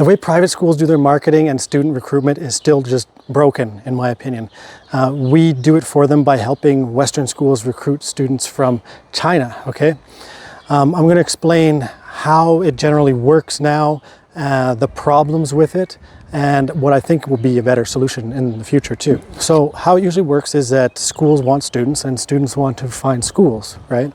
The way private schools do their marketing and student recruitment is still just broken, in my opinion. We do it for them by helping Western schools recruit students from China, okay? I'm going to explain how it generally works now, the problems with it, and what I think will be a better solution in the future too. So how it usually works is that schools want students and students want to find schools, right?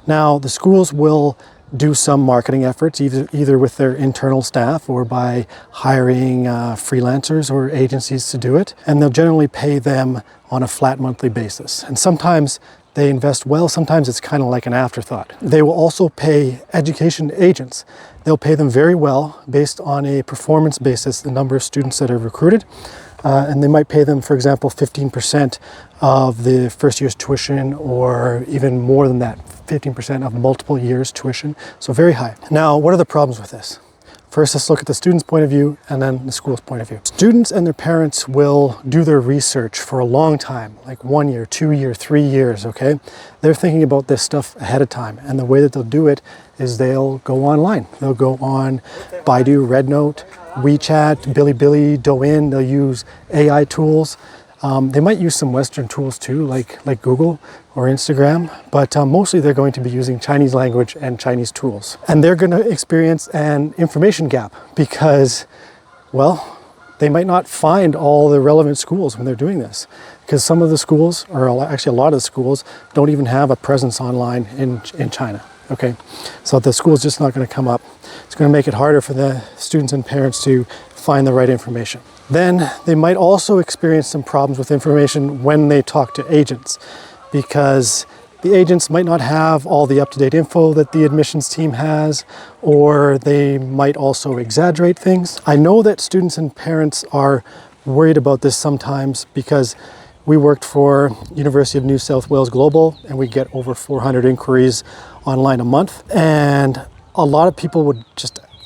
Now the schools will do some marketing efforts either with their internal staff or by hiring freelancers or agencies to do it, and they'll generally pay them on a flat monthly basis. And sometimes they invest well, sometimes it's kind of like an afterthought. They will also pay education agents. They'll pay them very well based on a performance basis, the number of students that are recruited. And they might pay them, for example, 15% of the first year's tuition, or even more than that, 15% of multiple years tuition. So very high. Now, what are the problems with this? First, let's look at the student's point of view and then the school's point of view. Students and their parents will do their research for a long time, like 1 year, 2 years, 3 years, okay? They're thinking about this stuff ahead of time. And the way that they'll do it is they'll go online. They'll go on Baidu, RedNote, WeChat, Bilibili, Douyin. They'll use AI tools. They might use some Western tools too, like Google or Instagram, but mostly they're going to be using Chinese language and Chinese tools. And they're going to experience an information gap because, well, they might not find all the relevant schools when they're doing this, because some of the schools, or actually a lot of the schools, don't even have a presence online in China. Okay, so the school's just not going to come up. It's going to make it harder for the students and parents to find the right information. Then they might also experience some problems with information when they talk to agents, because the agents might not have all the up-to-date info that the admissions team has, or they might also exaggerate things. I know that students and parents are worried about this sometimes because we worked for University of New South Wales Global, and we get over 400 inquiries online a month. And a lot of people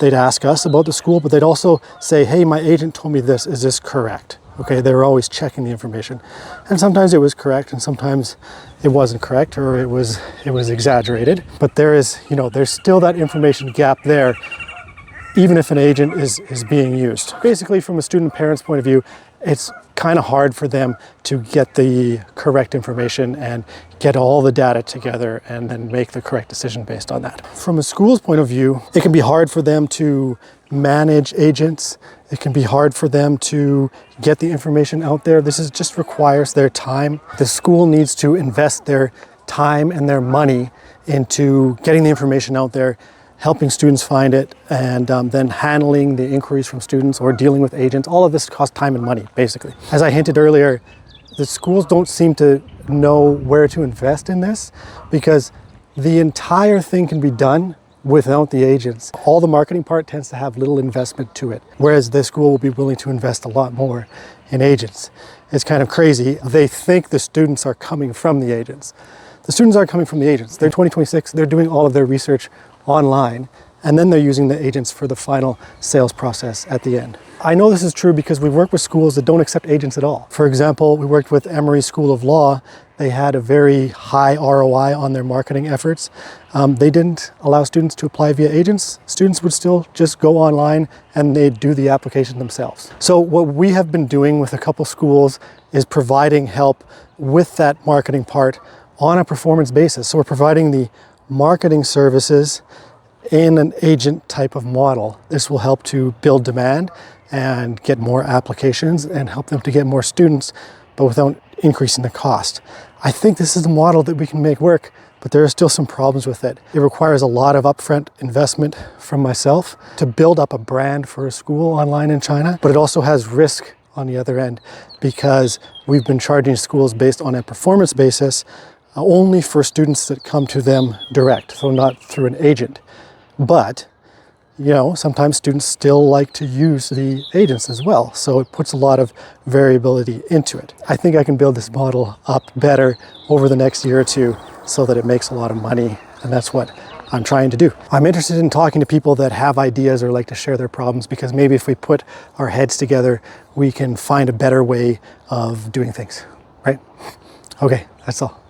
they'd ask us about the school, but they'd also say, hey, my agent told me this, is this correct? Okay, they were always checking the information. And sometimes it was correct, and sometimes it wasn't correct, or it was exaggerated. But there's still that information gap there, even if an agent is being used. Basically, from a student parent's point of view, it's kind of hard for them to get the correct information and get all the data together and then make the correct decision based on that. From a school's point of view, it can be hard for them to manage agents. It can be hard for them to get the information out there. This just requires their time. The school needs to invest their time and their money into getting the information out there, helping students find it, and then handling the inquiries from students or dealing with agents. All of this costs time and money, basically. As I hinted earlier, the schools don't seem to know where to invest in this, because the entire thing can be done without the agents. All the marketing part tends to have little investment to it, whereas the school will be willing to invest a lot more in agents. It's kind of crazy. They think the students are coming from the agents. The students aren't coming from the agents. They're 2026, they're doing all of their research online, and then they're using the agents for the final sales process at the end. I know this is true because we work with schools that don't accept agents at all. For example, we worked with Emory School of Law. They had a very high ROI on their marketing efforts. They didn't allow students to apply via agents. Students would still just go online and they'd do the application themselves. So what we have been doing with a couple schools is providing help with that marketing part on a performance basis. So we're providing the marketing services in an agent type of model. This will help to build demand and get more applications and help them to get more students, but without increasing the cost. I think this is a model that we can make work, but there are still some problems with it. It requires a lot of upfront investment from myself to build up a brand for a school online in China, but it also has risk on the other end, because we've been charging schools based on a performance basis only for students that come to them direct, so not through an agent. But, sometimes students still like to use the agents as well, so it puts a lot of variability into it. I think I can build this model up better over the next year or two so that it makes a lot of money, and that's what I'm trying to do. I'm interested in talking to people that have ideas or like to share their problems, because maybe if we put our heads together, we can find a better way of doing things, right? Okay, that's all.